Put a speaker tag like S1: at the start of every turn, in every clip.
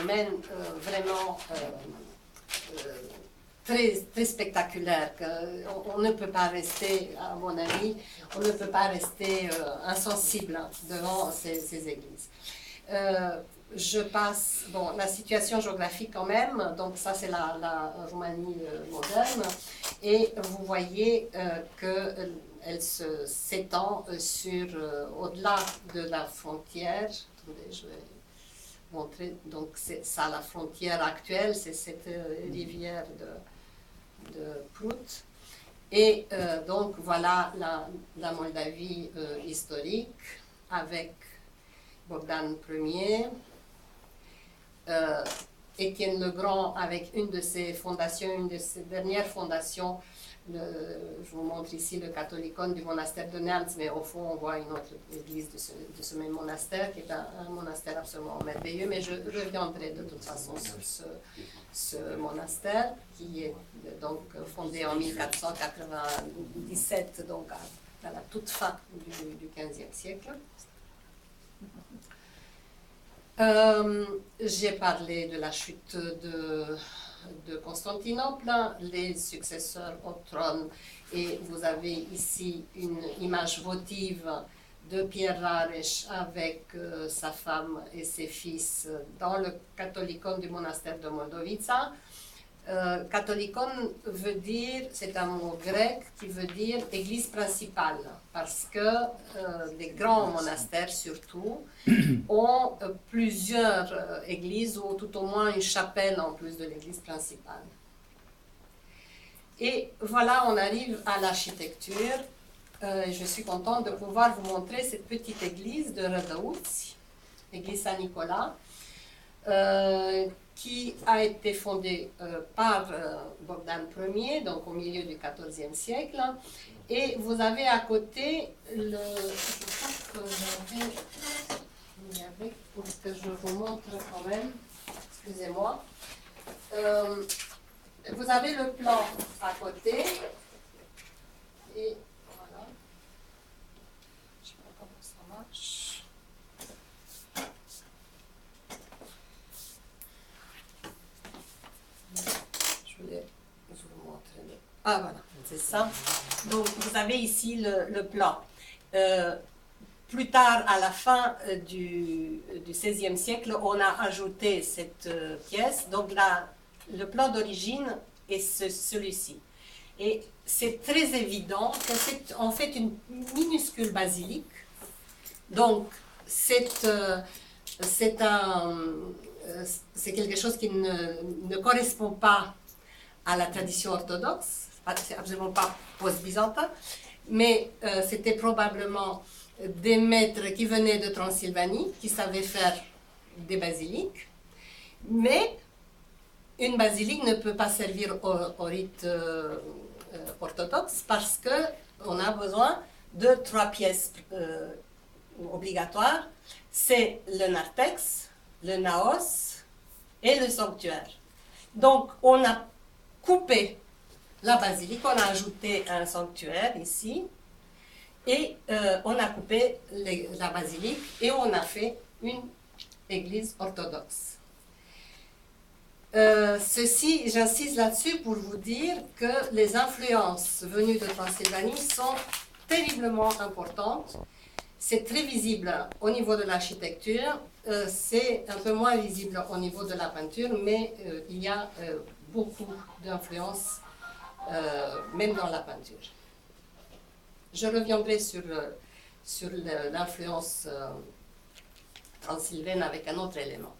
S1: phénomène vraiment très spectaculaire. On ne peut pas rester, à mon avis, on ne peut pas rester insensible devant ces églises. Je passe, bon, la situation géographique quand même, donc ça c'est la Roumanie moderne, et vous voyez qu'elle s'étend sur, au-delà de la frontière. Attendez, je vais montrer, donc c'est ça la frontière actuelle, c'est cette rivière de Prout. Et donc voilà la Moldavie historique avec Bogdan Ier, Étienne le Grand avec une de ses fondations, une de ses dernières fondations. Je vous montre ici le catholicon du monastère de Nerms, mais au fond on voit une autre église de ce même monastère, qui est un monastère absolument merveilleux, mais je reviendrai de toute façon sur ce monastère, qui est donc fondé en 1497, donc à la toute fin du XVe siècle. J'ai parlé de la chute de Constantinople, les successeurs au trône, et vous avez ici une image votive de Pierre Rares avec sa femme et ses fils dans le catholicon du monastère de Moldovița. Catholicon veut dire, c'est un mot grec qui veut dire église principale, parce que les grands monastères surtout ont plusieurs églises, ou tout au moins une chapelle en plus de l'église principale. Et voilà, on arrive à l'architecture. Je suis contente de pouvoir vous montrer cette petite église de Rădăuți, église Saint-Nicolas, qui a été fondée par Bogdan Ier, donc au milieu du XIVe siècle. Et vous avez à côté le... Je crois que il y avait, pour que je vous montre quand même, excusez-moi. Vous avez le plan à côté. Et voilà. Je ne sais pas comment ça marche. Je voulais vous montrer. Ah voilà, c'est ça. Donc vous avez ici le plan. Plus tard, à la fin du XVIe siècle, on a ajouté cette pièce. Donc là, le plan d'origine est celui-ci. Et c'est très évident que c'est en fait une minuscule basilique. Donc c'est quelque chose qui ne correspond pas à la tradition orthodoxe. C'est absolument pas post-byzantin, mais c'était probablement des maîtres qui venaient de Transylvanie, qui savaient faire des basiliques, mais une basilique ne peut pas servir au rite orthodoxe parce qu'on a besoin de 3 pièces obligatoires, c'est le narthex, le naos et le sanctuaire. Donc on a coupé la basilique, on a ajouté un sanctuaire ici, et on a coupé la basilique et on a fait une église orthodoxe. Ceci, j'insiste là-dessus pour vous dire que les influences venues de Transylvanie sont terriblement importantes. C'est très visible au niveau de l'architecture, c'est un peu moins visible au niveau de la peinture, mais il y a beaucoup d'influences, même dans la peinture. Je reviendrai sur l'influence transylvaine avec un autre élément.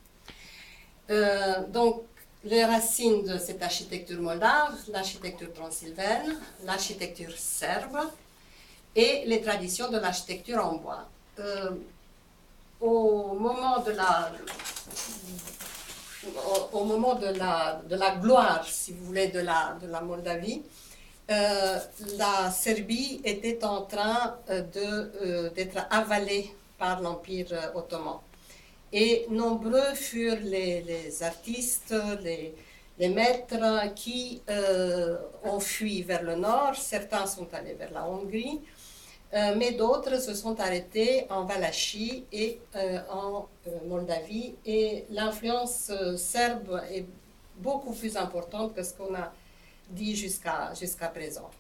S1: Donc, les racines de cette architecture moldave, l'architecture transylvaine, l'architecture serbe et les traditions de l'architecture en bois. Au moment de la gloire, si vous voulez, de la Moldavie, la Serbie était en train d'être avalée par l'Empire ottoman. Et nombreux furent les artistes, les maîtres qui ont fui vers le nord. Certains sont allés vers la Hongrie. Mais d'autres se sont arrêtés en Valachie et en Moldavie. Et l'influence serbe est beaucoup plus importante que ce qu'on a dit jusqu'à présent.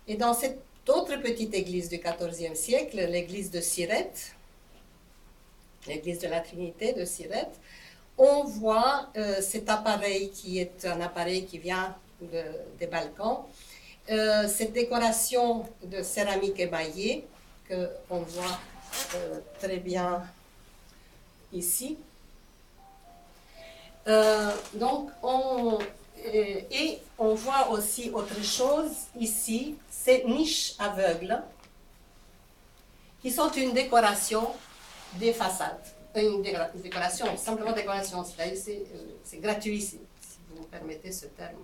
S1: Et dans cette autre petite église du XIVe siècle, l'église de Sirette, l'église de la Trinité de Sirette, on voit cet appareil qui est un appareil qui vient des Balkans, cette décoration de céramique émaillée qu'on voit très bien ici. Donc, et on voit aussi autre chose ici, ces niches aveugles, qui sont une décoration des façades. Une décoration, simplement décoration, c'est gratuit, si vous me permettez ce terme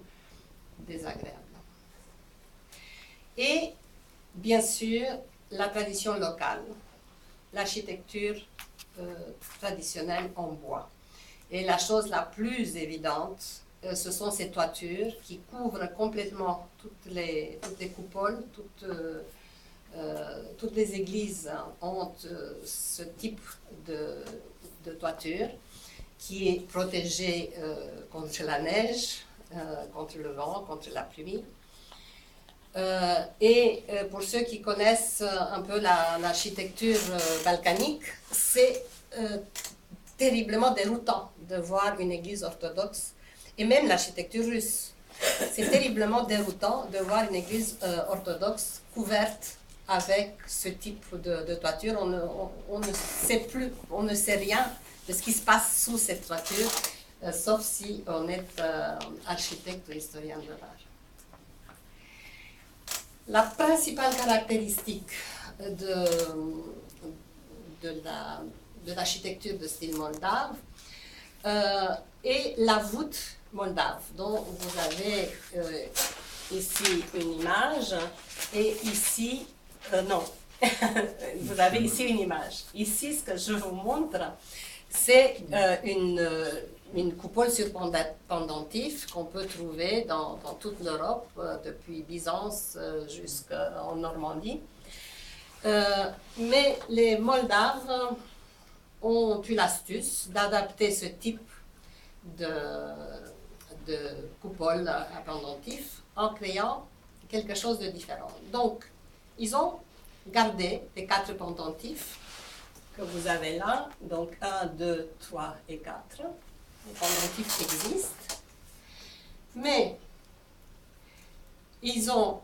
S1: désagréable. Et, bien sûr, la tradition locale, l'architecture traditionnelle en bois. Et la chose la plus évidente, ce sont ces toitures qui couvrent complètement toutes les coupoles, toutes les églises ont ce type de toiture qui est protégée contre la neige, contre le vent, contre la pluie. Et pour ceux qui connaissent un peu l'architecture balkanique, c'est terriblement déroutant de voir une église orthodoxe, et même l'architecture russe. C'est terriblement déroutant de voir une église orthodoxe couverte avec ce type de toiture. On ne sait plus, on ne sait rien de ce qui se passe sous cette toiture, sauf si on est architecte ou historien de l'art. La principale caractéristique de l'architecture de style moldave est la voûte moldave, dont vous avez ici une image, et ici, non, vous avez ici une image. Ici, ce que je vous montre, c'est une coupole sur pendentif qu'on peut trouver dans toute l'Europe, depuis Byzance jusqu'en Normandie. Mais les Moldaves ont eu l'astuce d'adapter ce type de coupole à pendentif en créant quelque chose de différent. Donc, ils ont gardé les 4 pendentifs que vous avez là, donc 1, 2, 3 et 4. Les pendentifs existent, mais ils ont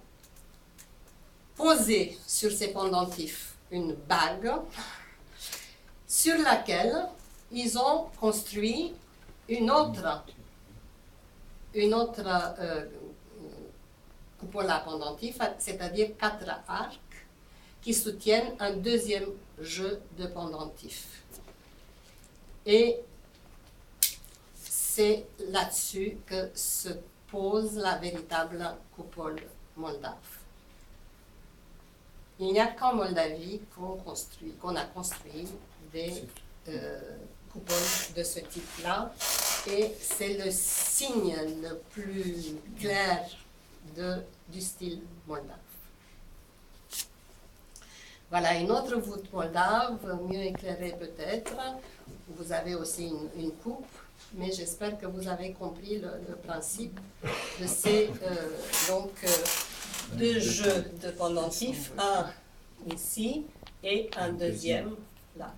S1: posé sur ces pendentifs une bague sur laquelle ils ont construit une autre coupole à pendentif, c'est-à-dire 4 arcs qui soutiennent un deuxième jeu de pendentifs. Et c'est là-dessus que se pose la véritable coupole moldave. Il n'y a qu'en Moldavie qu'on a construit des coupoles de ce type-là, et c'est le signe le plus clair du style moldave. Voilà une autre voûte moldave, mieux éclairée peut-être. Vous avez aussi une coupe, mais j'espère que vous avez compris le principe de ces deux jeux de pendentifs, un ici et un deuxième là.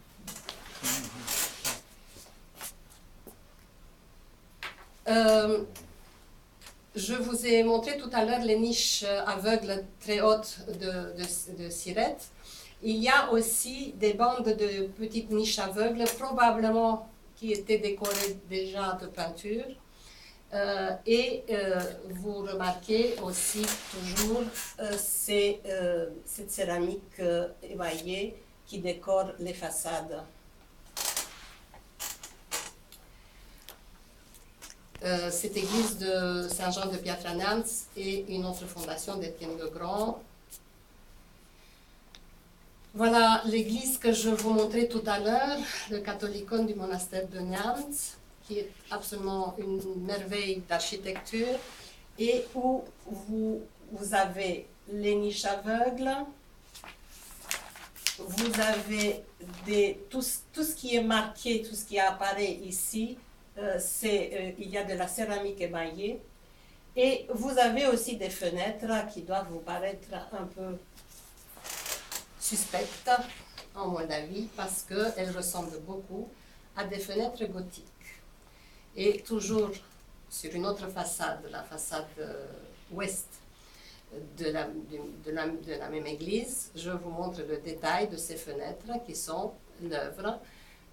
S1: Je vous ai montré tout à l'heure les niches aveugles très hautes de Sirette. Il y a aussi des bandes de petites niches aveugles, probablement qui étaient décorées déjà de peinture. Vous remarquez aussi toujours cette céramique émaillée qui décore les façades. Cette église de Saint-Jean de Piatra-Neamț et une autre fondation d'Étienne le Grand. Voilà l'église que je vous montrais tout à l'heure, le catholicone du monastère de Neamț, qui est absolument une merveille d'architecture, et où vous avez les niches aveugles vous avez tout ce qui est marqué, tout ce qui apparaît ici, il y a de la céramique émaillée. Et vous avez aussi des fenêtres qui doivent vous paraître un peu suspectes en Moldavie parce qu'elles ressemblent beaucoup à des fenêtres gothiques. Et toujours sur une autre façade, la façade ouest de la même église, je vous montre le détail de ces fenêtres qui sont l'œuvre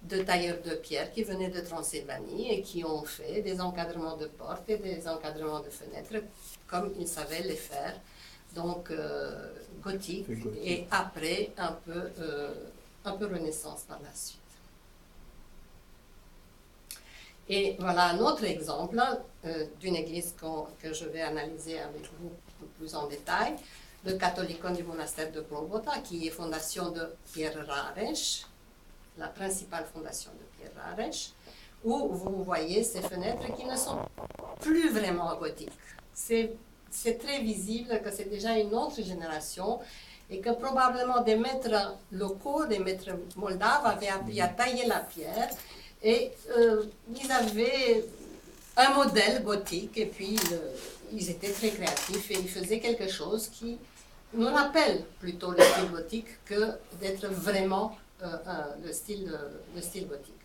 S1: de tailleurs de pierre qui venaient de Transylvanie et qui ont fait des encadrements de portes et des encadrements de fenêtres comme ils savaient les faire, donc gothique et après un peu Renaissance par la suite. Et voilà un autre exemple d'une église que je vais analyser avec vous plus en détail, le Catholicon du monastère de Probota, qui est fondation de Pierre Rares, la principale fondation de Pierre Rares, où vous voyez ces fenêtres qui ne sont plus vraiment gothiques. C'est très visible que c'est déjà une autre génération et que probablement des maîtres locaux, des maîtres moldaves avaient appris à tailler la pierre et ils avaient un modèle gothique et puis ils étaient très créatifs et ils faisaient quelque chose qui nous rappelle plutôt le style gothique que d'être vraiment le style gothique.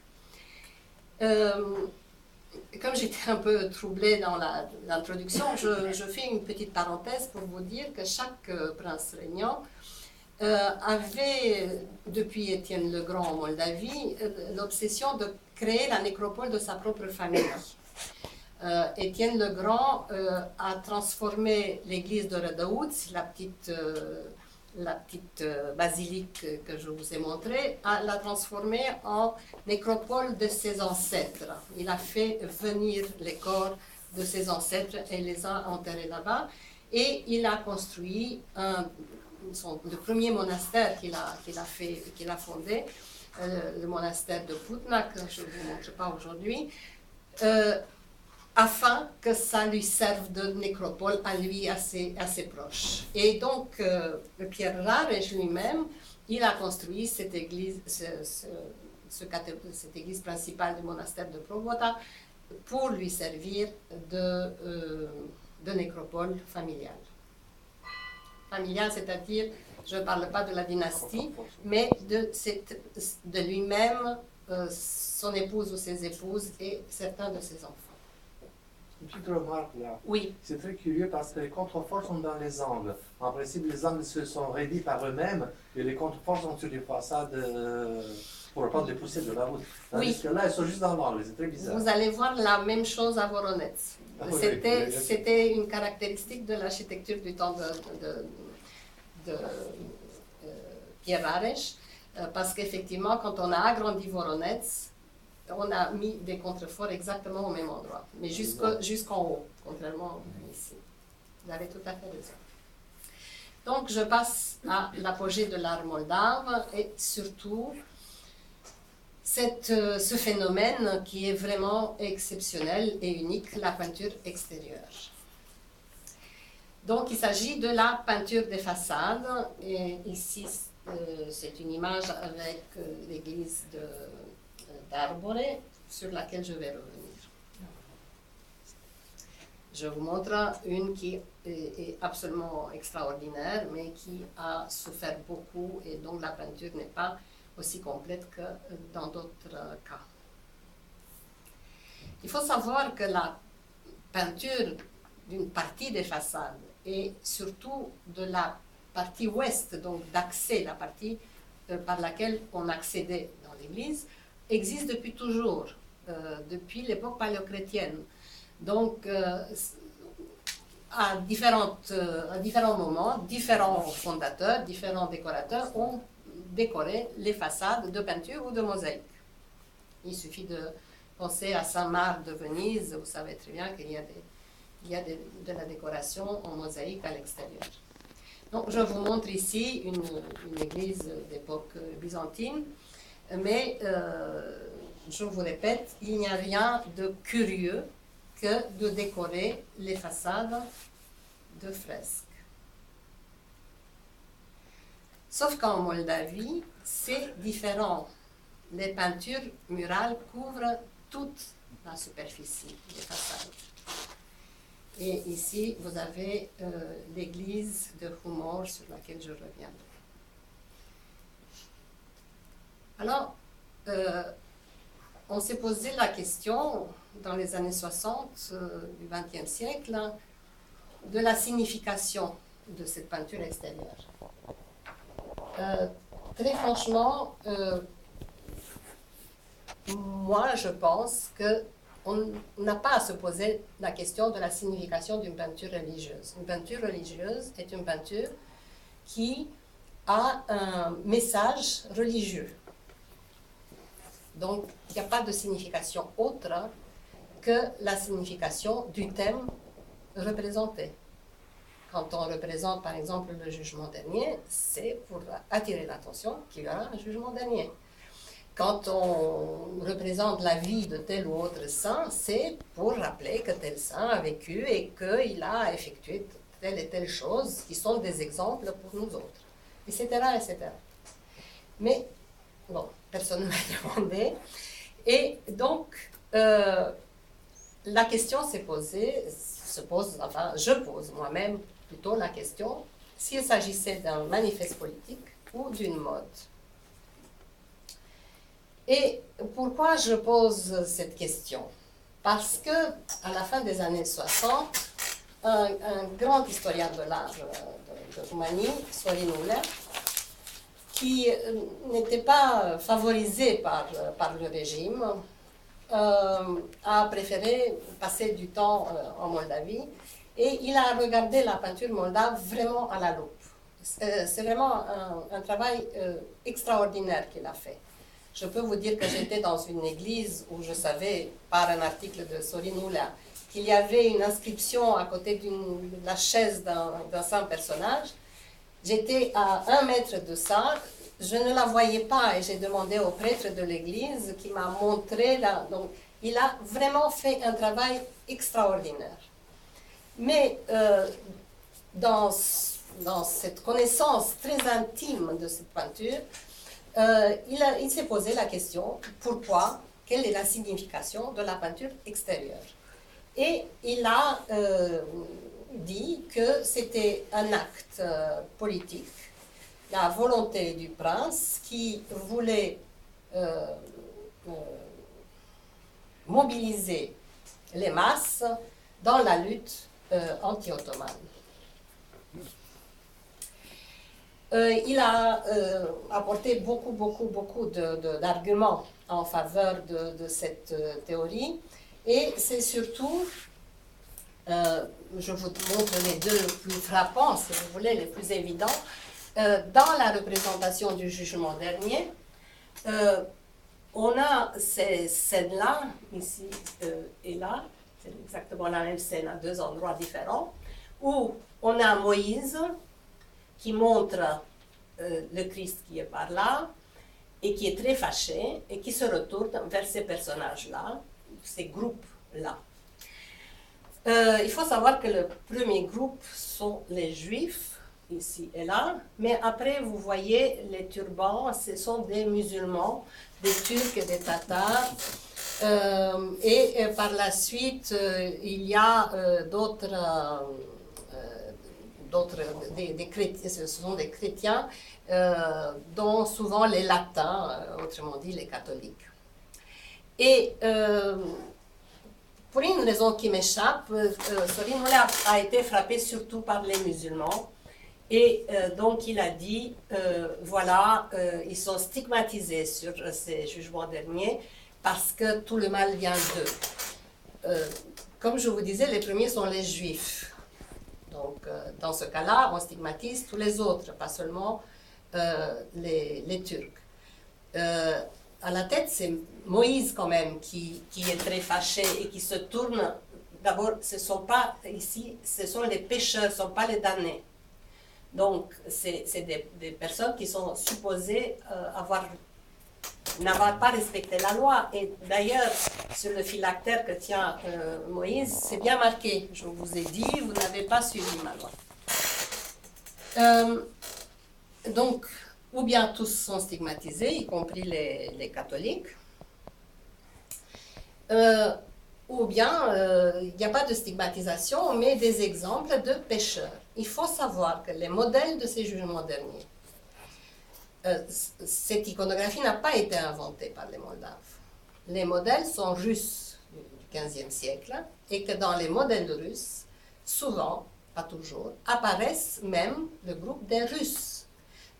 S1: Comme j'étais un peu troublée dans l'introduction, je fais une petite parenthèse pour vous dire que chaque prince régnant avait, depuis Étienne le Grand en Moldavie, l'obsession de créer la nécropole de sa propre famille. Étienne le Grand a transformé l'église de Rădăuți, la petite basilique que je vous ai montrée, l'a transformée en nécropole de ses ancêtres. Il a fait venir les corps de ses ancêtres et les a enterrés là-bas. Et il a construit le premier monastère qu'il a fondé, le monastère de Putna, que je ne vous montre pas aujourd'hui, afin que ça lui serve de nécropole à lui, à ses proches. Et donc, Pierre Rares lui-même, il a construit cette église, cette église principale du monastère de Probota pour lui servir de nécropole familiale. Familiale, c'est-à-dire, je ne parle pas de la dynastie, mais de lui-même, son épouse ou ses épouses et certains de ses enfants.
S2: Une petite remarque là.
S1: Oui.
S2: C'est très curieux parce que les contreforts sont dans les angles. En principe, les angles se sont raidis par eux-mêmes et les contreforts sont sur les façades pour ne pas les pousser de la route. Tandis que là, ils sont juste dans l'angle. C'est très bizarre.
S1: Vous allez voir la même chose à Voronezh. C'était une caractéristique de l'architecture du temps de Pierre Rares, parce qu'effectivement, quand on a agrandi Voronezh, on a mis des contreforts exactement au même endroit, mais jusqu'en haut, contrairement ici. Vous avez tout à fait raison. Donc, je passe à l'apogée de l'art moldave et surtout ce phénomène qui est vraiment exceptionnel et unique, la peinture extérieure. Donc, il s'agit de la peinture des façades. Et ici, c'est une image avec l'église d'Arbore, sur laquelle je vais revenir. Je vous montre une qui est absolument extraordinaire, mais qui a souffert beaucoup et dont la peinture n'est pas aussi complète que dans d'autres cas. Il faut savoir que la peinture d'une partie des façades et surtout de la partie ouest, donc d'accès, la partie par laquelle on accédait dans l'église, existe depuis toujours, depuis l'époque paléochrétienne. Donc, à différents moments, différents fondateurs, différents décorateurs ont décoré les façades de peinture ou de mosaïque. Il suffit de penser à Saint-Marc de Venise, vous savez très bien qu'il y a de la décoration en mosaïque à l'extérieur. Donc, je vous montre ici une église d'époque byzantine, mais je vous répète, il n'y a rien de curieux que de décorer les façades de fresques. Sauf qu'en Moldavie, c'est différent. Les peintures murales couvrent toute la superficie des façades. Et ici, vous avez l'église de Humor sur laquelle je reviendrai. Alors, on s'est posé la question, dans les années 60 du XXe siècle, de la signification de cette peinture extérieure. Très franchement, moi, je pense qu'on n'a pas à se poser la question de la signification d'une peinture religieuse. Une peinture religieuse est une peinture qui a un message religieux. Donc, il n'y a pas de signification autre que la signification du thème représenté. Quand on représente, par exemple, le jugement dernier, c'est pour attirer l'attention qu'il y aura un jugement dernier. Quand on représente la vie de tel ou autre saint, c'est pour rappeler que tel saint a vécu et qu'il a effectué telle et telle chose, qui sont des exemples pour nous autres, etc., etc. Mais, bon, personne ne m'a demandé. Et donc, la question je pose moi-même plutôt la question, s'il s'agissait d'un manifeste politique ou d'une mode. Et pourquoi je pose cette question? Parce que à la fin des années 60, un grand historien de l'art de Roumanie, Sorin Uler, qui n'était pas favorisé par le régime, a préféré passer du temps en Moldavie et il a regardé la peinture moldave vraiment à la loupe. C'est vraiment un travail extraordinaire qu'il a fait. Je peux vous dire que j'étais dans une église où je savais, par un article de Sorin Uler, qu'il y avait une inscription à côté de la chaise d'un saint personnage. J'étais à 1 mètre de ça, je ne la voyais pas et j'ai demandé au prêtre de l'église qui m'a montré là. Donc, il a vraiment fait un travail extraordinaire. Mais dans cette connaissance très intime de cette peinture, il s'est posé la question, pourquoi, quelle est la signification de la peinture extérieure? Et il a dit que c'était un acte politique, la volonté du prince qui voulait mobiliser les masses dans la lutte anti-ottomane. Il a apporté beaucoup d'arguments en faveur de cette théorie et c'est surtout, je vous montre les deux plus frappants, si vous voulez, les plus évidents, dans la représentation du jugement dernier, on a ces scènes-là, ici et là, c'est exactement la même scène à 2 endroits différents, où on a Moïse qui montre le Christ qui est par là, et qui est très fâché, et qui se retourne vers ces personnages-là, ces groupes-là. Il faut savoir que le premier groupe sont les Juifs, ici et là, mais après vous voyez les turbans, ce sont des musulmans, des Turcs et des Tatars, et par la suite il y a des chrétiens, ce sont des chrétiens, dont souvent les latins, autrement dit les catholiques. Et pour une raison qui m'échappe, Sorin Uler a été frappé surtout par les musulmans. Et donc il a dit, voilà, ils sont stigmatisés sur ces jugements derniers parce que tout le mal vient d'eux. Comme je vous disais, les premiers sont les Juifs. Donc dans ce cas-là, on stigmatise tous les autres, pas seulement les Turcs. À la tête, c'est Moïse quand même qui est très fâché et qui se tourne. D'abord, ce ne sont pas ici, ce sont les pécheurs, ce ne sont pas les damnés. Donc, c'est des personnes qui sont supposées n'avoir pas respecté la loi. Et d'ailleurs, sur le phylactère que tient Moïse, c'est bien marqué. Je vous ai dit, vous n'avez pas suivi ma loi. Donc, ou bien tous sont stigmatisés, y compris les catholiques, ou bien il n'y a pas de stigmatisation, mais des exemples de pécheurs. Il faut savoir que les modèles de ces jugements derniers, cette iconographie n'a pas été inventée par les Moldaves. Les modèles sont russes du XVe siècle, et que dans les modèles russes, souvent, pas toujours, apparaissent même le groupe des Russes.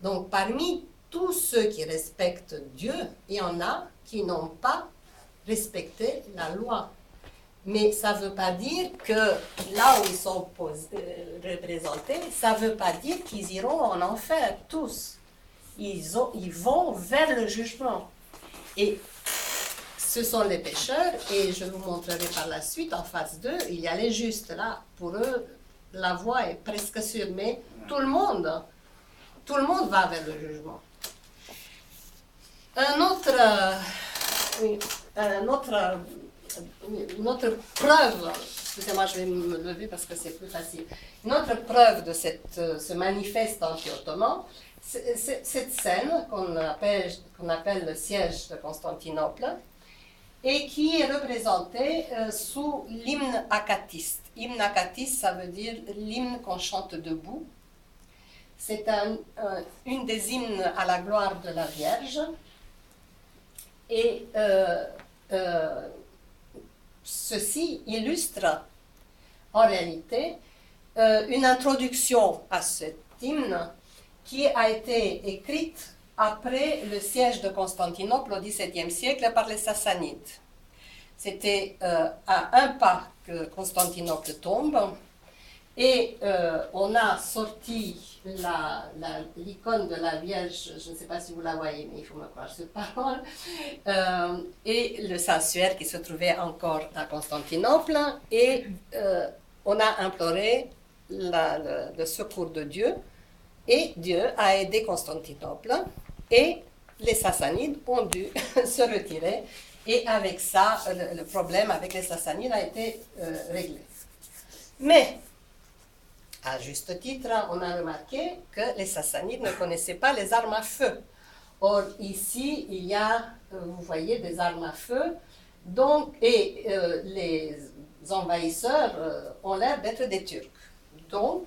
S1: Donc parmi tous ceux qui respectent Dieu, il y en a qui n'ont pas respecté la loi. Mais ça ne veut pas dire que là où ils sont représentés, ça ne veut pas dire qu'ils iront en enfer, tous. Ils vont vers le jugement. Et ce sont les pécheurs, et je vous montrerai par la suite, en face d'eux, il y a les justes. Là, pour eux, la voie est presque sûre, mais tout le monde va vers le jugement. Une autre preuve, excusez-moi, je vais me lever parce que c'est plus facile. Une autre preuve de ce manifeste anti-ottoman, c'est cette scène qu'on appelle le siège de Constantinople, et qui est représentée sous l'hymne akatiste. Hymne akatiste, ça veut dire l'hymne qu'on chante debout. C'est une des hymnes à la gloire de la Vierge. Et ceci illustre en réalité une introduction à cet hymne qui a été écrite après le siège de Constantinople au XVIIe siècle par les Sassanides. C'était à un pas que Constantinople tombe, et on a sorti l'icône de la Vierge, je ne sais pas si vous la voyez, mais il faut me croire sur parole, et le sanctuaire qui se trouvait encore à Constantinople, et on a imploré le secours de Dieu, et Dieu a aidé Constantinople, et les Sassanides ont dû se retirer, et avec ça, le problème avec les Sassanides a été réglé. Mais, à juste titre, on a remarqué que les Sassanides ne connaissaient pas les armes à feu. Or, ici, il y a, vous voyez, des armes à feu, donc, et les envahisseurs ont l'air d'être des Turcs. Donc,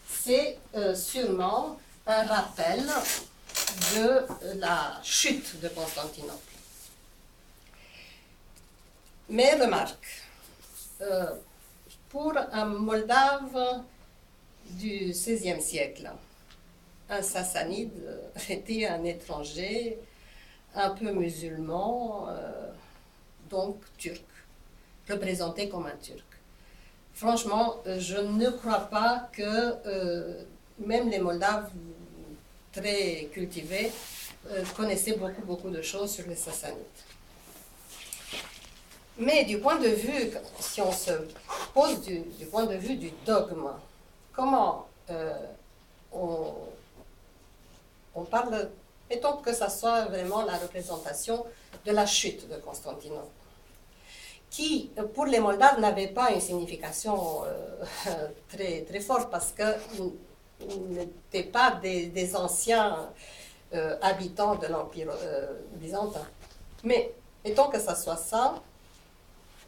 S1: c'est sûrement un rappel de la chute de Constantinople. Mais remarque, pour un Moldave du XVIe siècle, un Sassanide était un étranger, un peu musulman, donc turc, représenté comme un turc. Franchement, je ne crois pas que même les Moldaves très cultivés connaissaient beaucoup de choses sur les Sassanides. Mais du point de vue, si on se pose du point de vue du dogme, comment on parle, mettons que ça soit vraiment la représentation de la chute de Constantinople, qui, pour les Moldaves, n'avait pas une signification très forte, parce qu'ils n'étaient pas des anciens habitants de l'Empire byzantin. Mais, mettons que ça soit ça,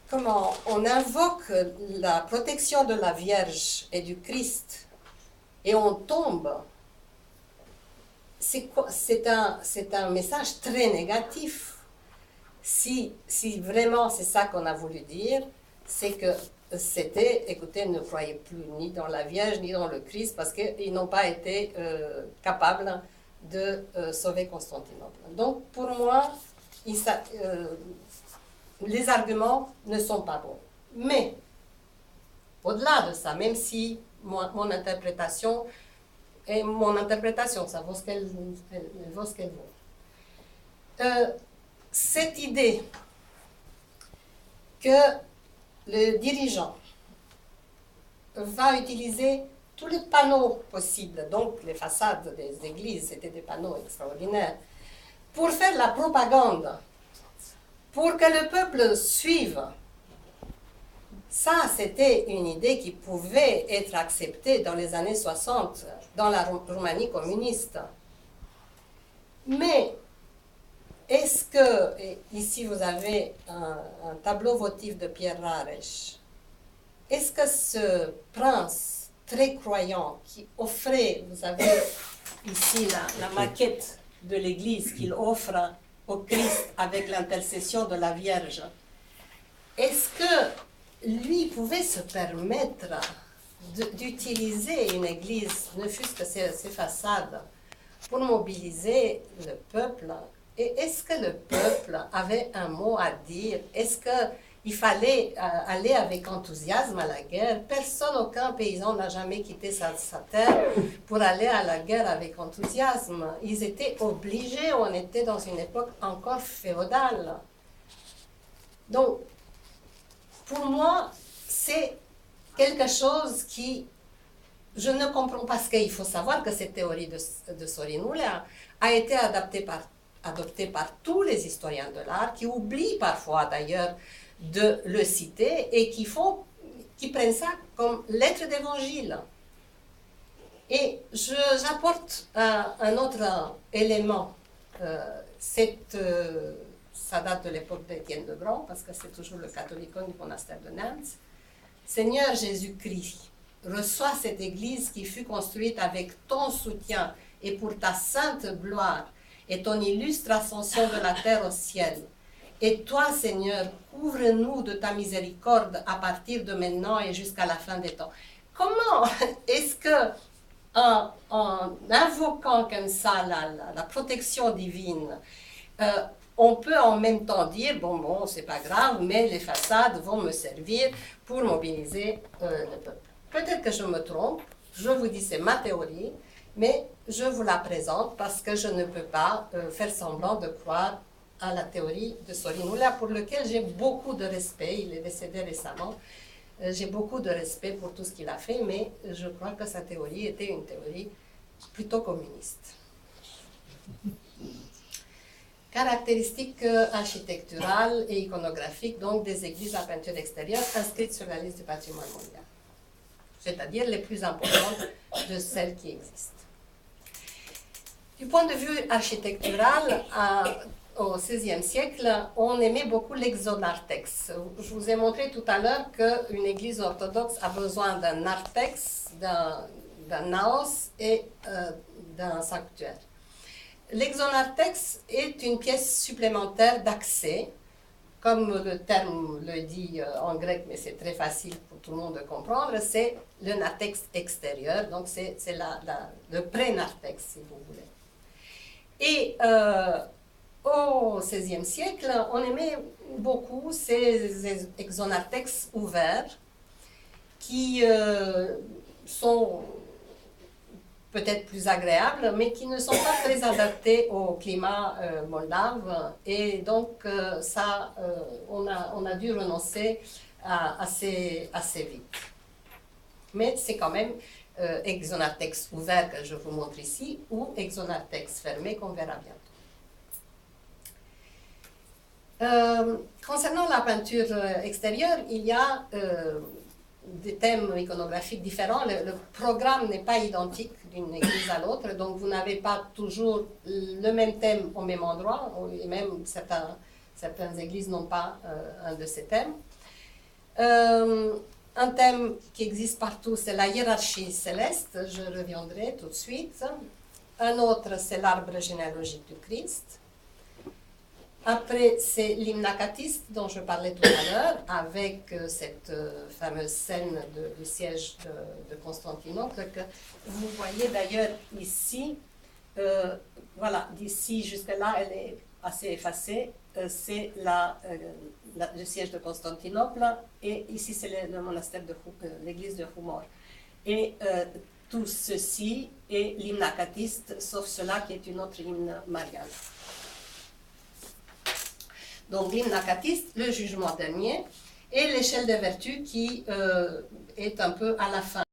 S1: comment on invoque la protection de la Vierge et du Christ, et on tombe, c'est un message très négatif. Si vraiment c'est ça qu'on a voulu dire, c'est que c'était, écoutez, ne croyez plus ni dans la Vierge ni dans le Christ, parce qu'ils n'ont pas été capables de sauver Constantinople. Donc pour moi, les arguments ne sont pas bons. Mais, au-delà de ça, même si mon interprétation est mon interprétation, ça vaut ce qu'elle vaut. Cette idée que le dirigeant va utiliser tous les panneaux possibles, donc les façades des églises, c'était des panneaux extraordinaires, pour faire la propagande, pour que le peuple suive. Ça, c'était une idée qui pouvait être acceptée dans les années 60, dans la Roumanie communiste. Mais est-ce que, et ici vous avez un tableau votif de Pierre Raresh, est-ce que ce prince très croyant qui offrait, vous avez ici la maquette de l'église qu'il offre au Christ avec l'intercession de la Vierge, est-ce que lui pouvait se permettre d'utiliser une église, ne fût-ce que ses façades, pour mobiliser le peuple? Et est-ce que le peuple avait un mot à dire? Est-ce qu'il fallait aller avec enthousiasme à la guerre? Personne, aucun paysan n'a jamais quitté sa terre pour aller à la guerre avec enthousiasme. Ils étaient obligés, on était dans une époque encore féodale. Donc, pour moi, c'est quelque chose qui, je ne comprends pas, parce qu'il faut savoir que cette théorie de Sorinouilea a été adoptée par tous les historiens de l'art, qui oublient parfois d'ailleurs de le citer et qui prennent ça comme lettre d'évangile. Et j'apporte un autre élément. Ça date de l'époque d'Étienne de Grand, parce que c'est toujours le catholicon du monastère de Nantes. Seigneur Jésus-Christ, reçois cette église qui fut construite avec ton soutien et pour ta sainte gloire et ton illustre ascension de la terre au ciel. Et toi, Seigneur, couvre-nous de ta miséricorde à partir de maintenant et jusqu'à la fin des temps. Comment est-ce que, en invoquant comme ça la protection divine, on peut en même temps dire, bon, c'est pas grave, mais les façades vont me servir pour mobiliser le peuple. Peut-être que je me trompe, je vous dis c'est ma théorie, mais je vous la présente parce que je ne peux pas faire semblant de croire à la théorie de Sorinouilea, pour lequel j'ai beaucoup de respect. Il est décédé récemment. J'ai beaucoup de respect pour tout ce qu'il a fait, mais je crois que sa théorie était une théorie plutôt communiste. Caractéristiques architecturales et iconographiques, donc des églises à peinture extérieure inscrites sur la liste du patrimoine mondial, c'est-à-dire les plus importantes de celles qui existent. Du point de vue architectural, au XVIe siècle, on aimait beaucoup l'exonartex. Je vous ai montré tout à l'heure qu'une église orthodoxe a besoin d'un narthex, d'un naos et d'un sanctuaire. L'exonartex est une pièce supplémentaire d'accès, comme le terme le dit en grec, mais c'est très facile pour tout le monde de comprendre, c'est le narthex extérieur, donc c'est le pré-narthex, si vous voulez. Et au XVIe siècle, on aimait beaucoup ces exonartex ouverts qui sont peut-être plus agréables, mais qui ne sont pas très adaptés au climat moldave. Et donc, on a dû renoncer assez vite. Mais c'est quand même exonartex ouvert que je vous montre ici, ou exonartex fermé qu'on verra bientôt. Concernant la peinture extérieure, il y a des thèmes iconographiques différents. Le programme n'est pas identique d'une église à l'autre, donc vous n'avez pas toujours le même thème au même endroit, et même certaines églises n'ont pas un de ces thèmes. Un thème qui existe partout, c'est la hiérarchie céleste, je reviendrai tout de suite. Un autre, c'est l'arbre généalogique du Christ. Après, c'est l'hymne acatiste dont je parlais tout à l'heure, avec cette fameuse scène du siège de Constantinople, que vous voyez d'ailleurs ici. Voilà, d'ici jusque-là, elle est assez effacée. C'est le siège de Constantinople, et ici, c'est le monastère de l'église de Humor. Et tout ceci est l'hymne acatiste, sauf cela qui est une autre hymne mariale. Donc l'hymne acatiste, le jugement dernier, et l'échelle des vertus qui est un peu à la fin.